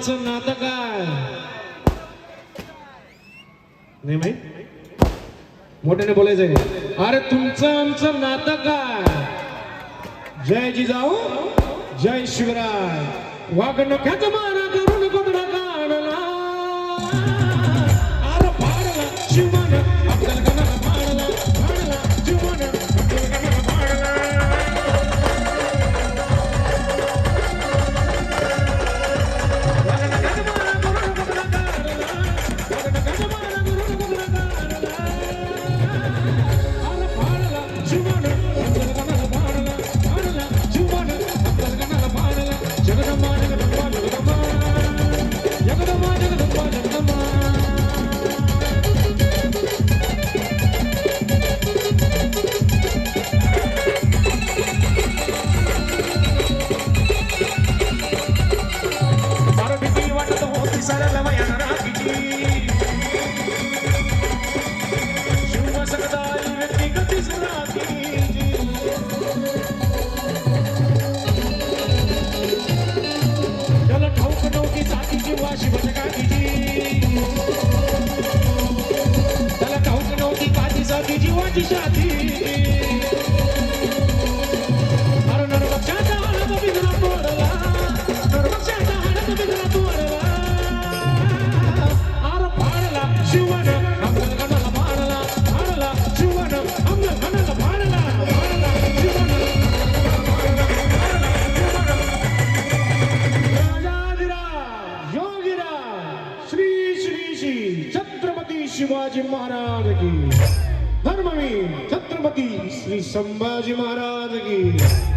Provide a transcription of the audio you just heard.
आमचं नातं काय नाही माहित मोठ्याने बोलायचंय अरे तुमचं आमचं नातं काय जय जिजाऊ जय शिवराय वाघ नख्याचा मारा करून कोंबडा काढला अरे पाडला शिवमान आपल्याला कणाला पाडला पाडला शिवमान आपल्याला कणाला पाडला वाघ नख्याचा मारा करून कोंबडा काढला वाघ नख्याचा मारा करून कोंबडा काढला अरे पाडला शिवमान आपल्याला कणाला पाडला पाडला शिवमान आपल्याला कणाला पाडला जगदंबा जगदंबा जगदंबा जगदंबा जगदंबा जगदंबा भीती वाटत होती सरळ वयानं राखीची शिव सकदाई व्यक्ती कधीच राखीची त्याला ठाऊक नव्हती जातीची वाशी भटकाकीची त्याला ठाऊक नव्हती काची जातीची वाची शाती अरे नरभक्षाचा हाडत बिगडा तोडला नरभक्षाचा हाडत बिगडा तोडला अरे पाडला शिवण आपल्या गणाला पाडला पाडला शिवण आपल्या गणाला पाडला पाडला शिवण राजाधिराज योगीराज श्री श्री श्री छत्रपती शिवाजी महाराज की धर्मवीर छत्रपती श्री संभाजी महाराज की